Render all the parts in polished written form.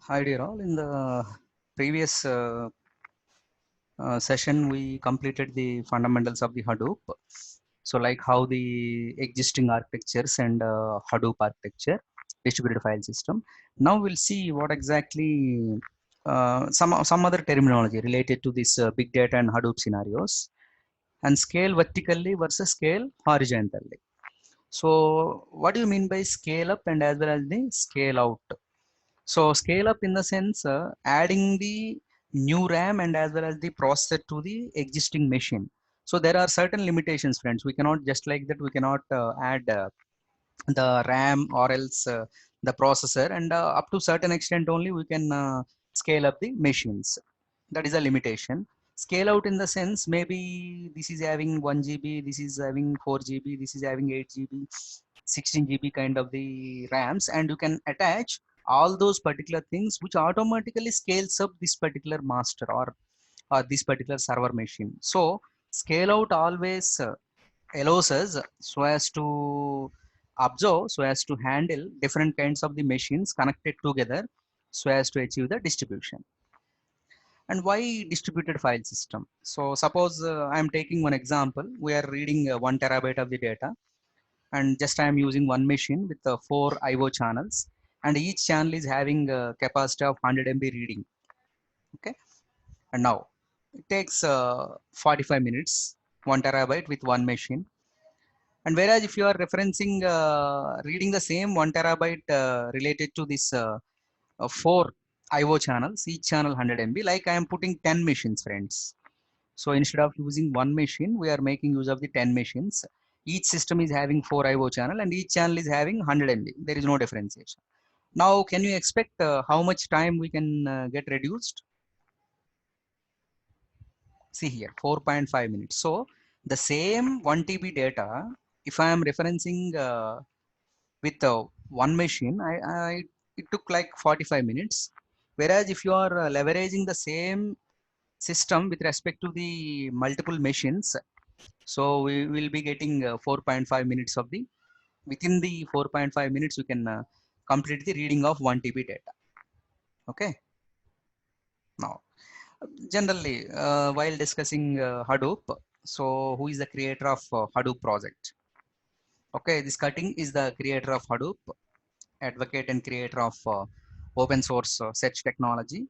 Hi dear all. In the previous session, we completed the fundamentals of the Hadoop. So like how the existing architectures and Hadoop architecture, distributed file system. Now we'll see what exactly some other terminology related to this big data and Hadoop scenarios, and scale vertically versus scale horizontally. So what do you mean by scale up and as well as the scale out? So scale up in the sense adding the new RAM and as well as the processor to the existing machine. So there are certain limitations, friends. We cannot just like that. We cannot add the RAM or else the processor, and up to certain extent only we can scale up the machines. That is a limitation. Scale out in the sense maybe this is having 1 GB, this is having 4 GB, this is having 8 GB, 16 GB kind of the RAMs, and you can attach all those particular things which automatically scales up this particular master or this particular server machine. So scale out always allows us so as to observe, so as to handle different kinds of the machines connected together so as to achieve the distribution. And why distributed file system? So suppose I'm taking one example. We are reading 1 terabyte of the data, and just I am using one machine with 4 IO channels, and each channel is having a capacity of 100 MB reading. Okay, and now it takes 45 minutes, 1 terabyte with one machine. And whereas if you are referencing reading the same 1 terabyte related to this 4 IO channels, each channel 100 MB, like I am putting 10 machines, friends. So instead of using one machine, we are making use of the 10 machines. Each system is having 4 IO channel and each channel is having 100 MB. There is no differentiation. Now, can you expect how much time we can get reduced? See here, 4.5 minutes. So the same 1 TB data, if I am referencing with one machine, it took like 45 minutes. Whereas if you are leveraging the same system with respect to the multiple machines, so we will be getting 4.5 minutes of the, within the 4.5 minutes, you can complete the reading of 1 TB data. Okay. Now, generally, while discussing Hadoop, so who is the creator of Hadoop project? Okay, this cutting is the creator of Hadoop, advocate and creator of open source search technology.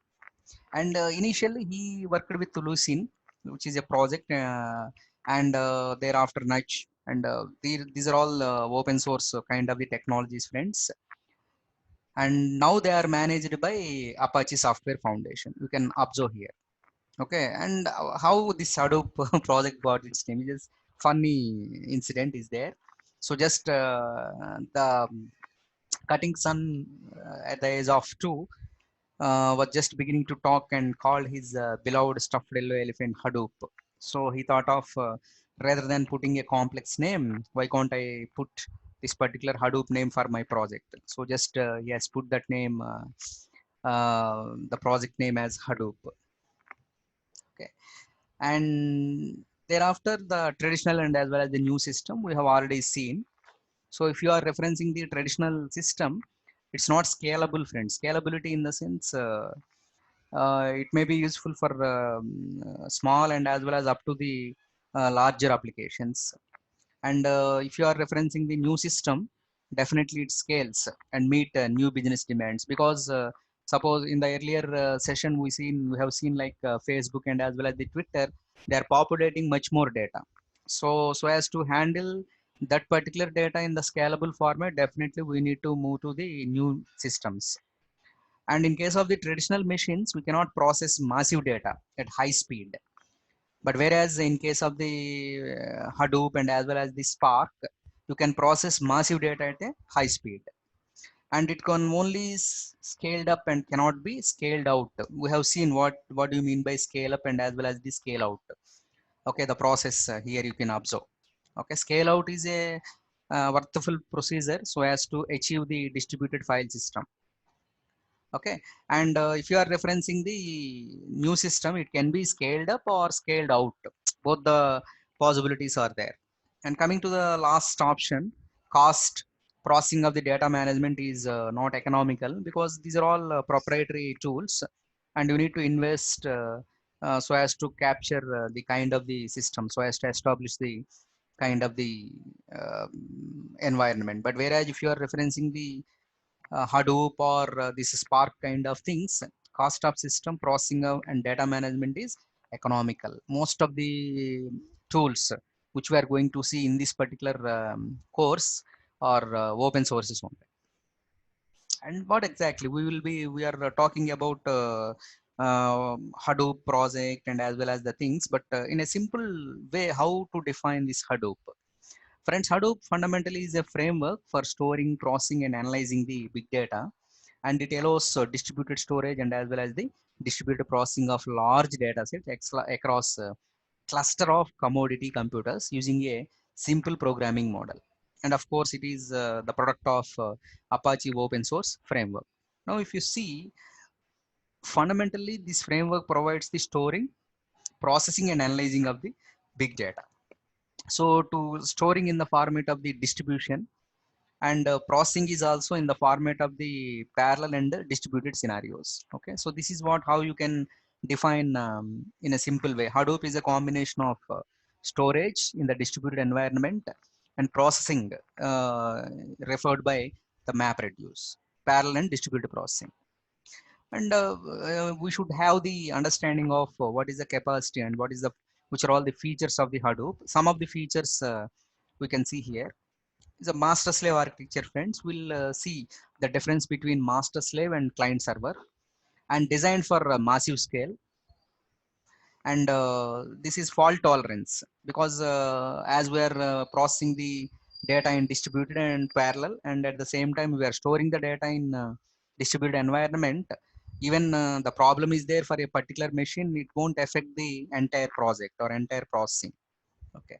And initially, he worked with Lucene, which is a project, and thereafter Nudge. And these are all open source kind of the technologies, friends. And now they are managed by Apache Software Foundation. You can observe here. Okay, and how this Hadoop project got its name is funny incident is there. So just the cutting son at the age of 2 was just beginning to talk and called his beloved stuffed yellow elephant Hadoop. So he thought of rather than putting a complex name, why can't I put this particular Hadoop name for my project? So just yes, put that name, the project name as Hadoop. Okay, and thereafter the traditional and as well as the new system we have already seen. So if you are referencing the traditional system, it's not scalable, friends. Scalability in the sense. It may be useful for small and as well as up to the larger applications. And if you are referencing the new system, definitely it scales and meet new business demands. Because suppose in the earlier session we have seen like Facebook and as well as the Twitter, they are populating much more data. So as to handle that particular data in the scalable format, definitely we need to move to the new systems. And in case of the traditional machines, we cannot process massive data at high speed. But whereas in case of the Hadoop and as well as the Spark, you can process massive data at a high speed. And it can only scaled up and cannot be scaled out. We have seen what do you mean by scale up and as well as the scale out. Okay, the process here you can observe. Okay, scale out is a worthful procedure so as to achieve the distributed file system. Okay, and if you are referencing the new system, it can be scaled up or scaled out. Both the possibilities are there. And coming to the last option, cost processing of the data management is not economical because these are all proprietary tools, and you need to invest so as to capture the kind of the system, so as to establish the kind of the environment. But whereas if you are referencing the Hadoop or this Spark kind of things, cost of system processing and data management is economical. Most of the tools which we are going to see in this particular course are open sources only. And what exactly we are talking about Hadoop project and as well as the things, but in a simple way, how to define this Hadoop? Friends, Hadoop fundamentally is a framework for storing, processing, and analyzing the big data, and it allows distributed storage and as well as the distributed processing of large data sets across cluster of commodity computers using a simple programming model. And of course, it is the product of Apache open source framework. Now, if you see, fundamentally, this framework provides the storing, processing, and analyzing of the big data. So, to storing in the format of the distribution, and processing is also in the format of the parallel and distributed scenarios. Okay, so this is what how you can define in a simple way. Hadoop is a combination of storage in the distributed environment and processing uh, referred by the MapReduce, parallel and distributed processing. And we should have the understanding of what is the capacity and what is the which are all the features of the Hadoop. Some of the features we can see here is a master slave architecture. Friends, we'll see the difference between master slave and client server, and designed for massive scale. And this is fault tolerance because as we are processing the data in distributed and parallel, and at the same time we are storing the data in distributed environment, even the problem is there for a particular machine, it won't affect the entire project or entire processing. Okay,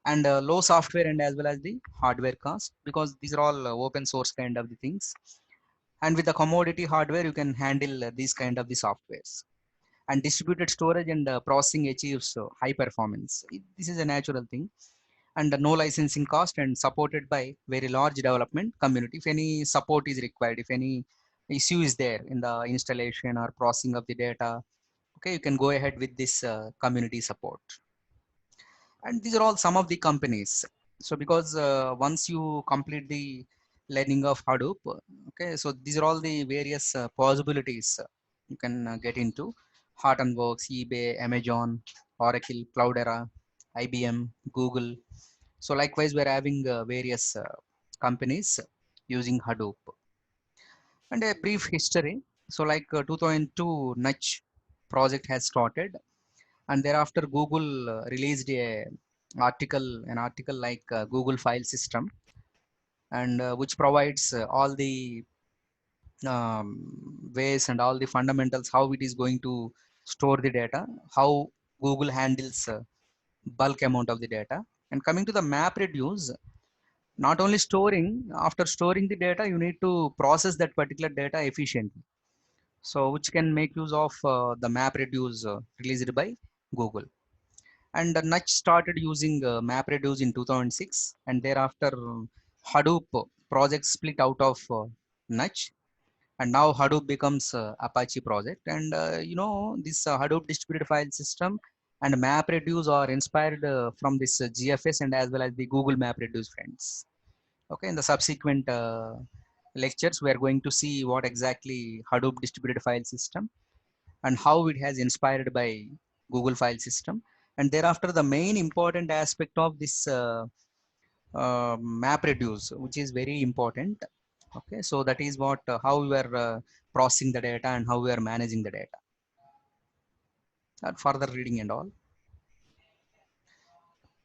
and low software and as well as the hardware cost, because these are all open source kind of the things, and with the commodity hardware you can handle these kind of the softwares. And distributed storage and processing achieves high performance. This is a natural thing, and no licensing cost, and supported by very large development community. If any support is required, if any issue is there in the installation or processing of the data, okay, you can go ahead with this community support. And these are all some of the companies. So because once you complete the learning of Hadoop, okay, so these are all the various possibilities you can get into: Hortonworks, eBay, Amazon, Oracle, Cloudera, IBM, Google. So likewise we're having various companies using Hadoop. And a brief history. So like 2002 Nudge project has started, and thereafter Google released an article like Google File System, and which provides all the um, ways and all the fundamentals how it is going to store the data, how Google handles bulk amount of the data. And coming to the MapReduce, not only storing, after storing the data you need to process that particular data efficiently, so which can make use of the MapReduce released by Google. And Nudge started using MapReduce in 2006, and thereafter Hadoop project split out of Nudge, and now Hadoop becomes Apache project. And this Hadoop distributed file system and MapReduce are inspired from this GFS and as well as the Google MapReduce, friends. Okay, in the subsequent lectures, we are going to see what exactly Hadoop distributed file system and how it has inspired by Google file system. And thereafter, the main important aspect of this MapReduce, which is very important. Okay, so that is what how we are processing the data and how we are managing the data. Further reading and all.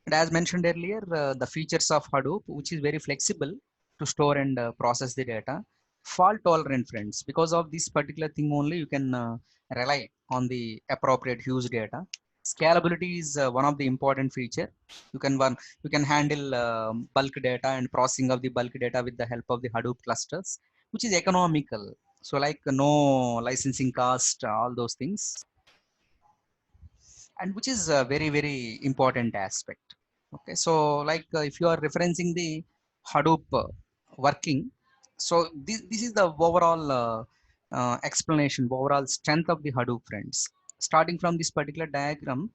And as mentioned earlier, the features of Hadoop, which is very flexible to store and process the data, fault tolerant, friends. Because of this particular thing only, you can rely on the appropriate huge data. Scalability is one of the important feature. You can handle bulk data and processing of the bulk data with the help of the Hadoop clusters, which is economical. So like no licensing cost, all those things, and which is a very very important aspect. Okay, so like if you are referencing the Hadoop working. So this is the overall explanation, overall strength of the Hadoop, friends. Starting from this particular diagram,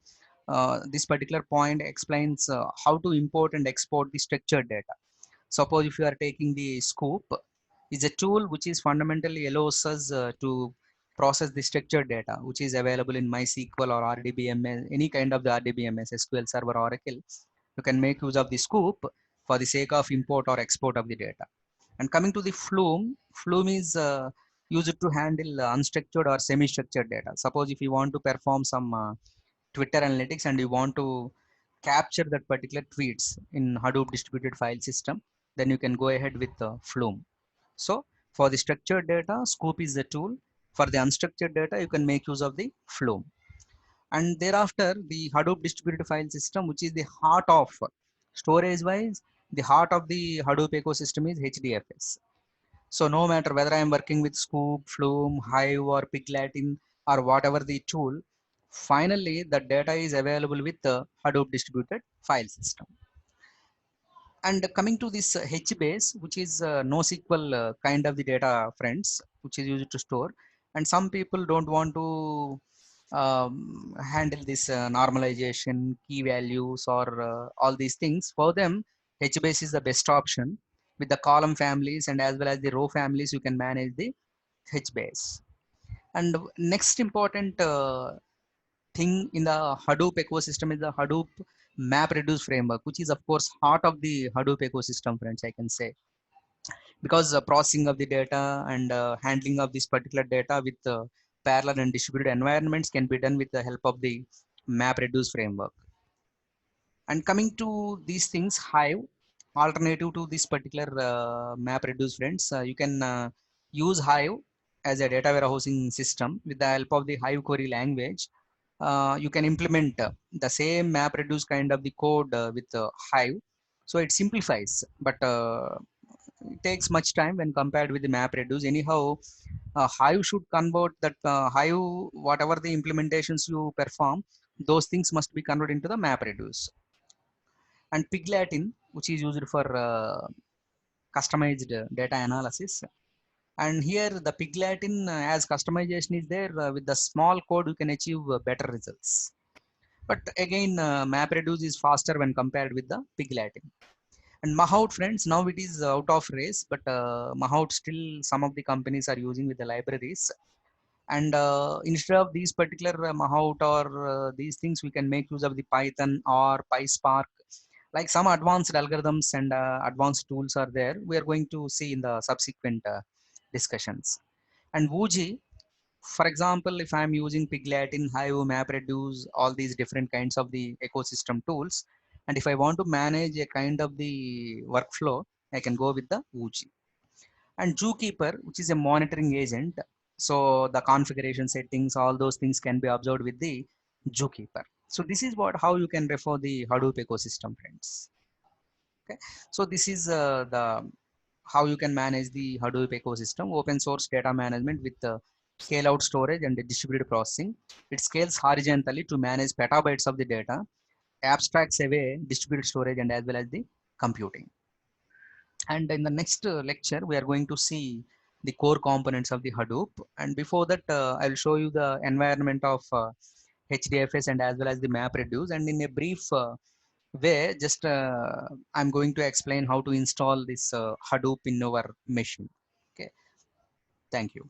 this particular point explains how to import and export the structured data. Suppose if you are taking the Scoop, is a tool which is fundamentally allows us to process the structured data, which is available in MySQL or RDBMS, any kind of the RDBMS, SQL Server, Oracle. You can make use of the Scoop for the sake of import or export of the data. And coming to the Flume, Flume is used to handle unstructured or semi-structured data. Suppose if you want to perform some Twitter analytics and you want to capture that particular tweets in Hadoop distributed file system, then you can go ahead with Flume. So for the structured data, Scoop is the tool. For the unstructured data, you can make use of the Flume. And thereafter, the Hadoop distributed file system, which is the heart of storage wise, the heart of the Hadoop ecosystem is HDFS. So no matter whether I am working with Scoop, Flume, Hive, or Piglatin, or whatever the tool, finally the data is available with the Hadoop distributed file system. And coming to this HBase, which is NoSQL kind of the data, friends, which is used to store. And some people don't want to handle this normalization, key values, or all these things. For them, HBase is the best option. With the column families and as well as the row families, you can manage the HBase. And next important thing in the Hadoop ecosystem is the Hadoop MapReduce framework, which is of course heart of the Hadoop ecosystem, friends, I can say, because processing of the data and handling of this particular data with parallel and distributed environments can be done with the help of the MapReduce framework. And coming to these things, Hive, alternative to this particular MapReduce, friends, you can use Hive as a data warehousing system with the help of the Hive query language. You can implement the same MapReduce kind of the code with Hive. So it simplifies, but it takes much time when compared with the MapReduce. Anyhow, Hive should convert that Hive, whatever the implementations you perform, those things must be converted into the MapReduce. And Piglatin, which is used for customized data analysis. And here the Piglatin as customization is there, with the small code you can achieve better results. But again, MapReduce is faster when compared with the Piglatin. And Mahout, friends, now it is out of race, but Mahout still some of the companies are using with the libraries. And instead of these particular Mahout or these things, we can make use of the Python or PySpark. Like some advanced algorithms and advanced tools are there. We are going to see in the subsequent discussions. And Wuji, for example, if I'm using Piglatin, Hive, MapReduce, all these different kinds of the ecosystem tools, and if I want to manage a kind of the workflow, I can go with the Wuji. And Zookeeper, which is a monitoring agent. So the configuration settings, all those things can be observed with the Zookeeper. So this is what how you can refer the Hadoop ecosystem, friends. Okay, so this is the how you can manage the Hadoop ecosystem, open source data management with scale out storage and distributed processing. It scales horizontally to manage petabytes of the data, abstracts away distributed storage and as well as the computing. And in the next lecture, we are going to see the core components of the Hadoop. And before that, I'll show you the environment of HDFS and as well as the MapReduce. And in a brief way, just I'm going to explain how to install this Hadoop in our machine. Okay, thank you.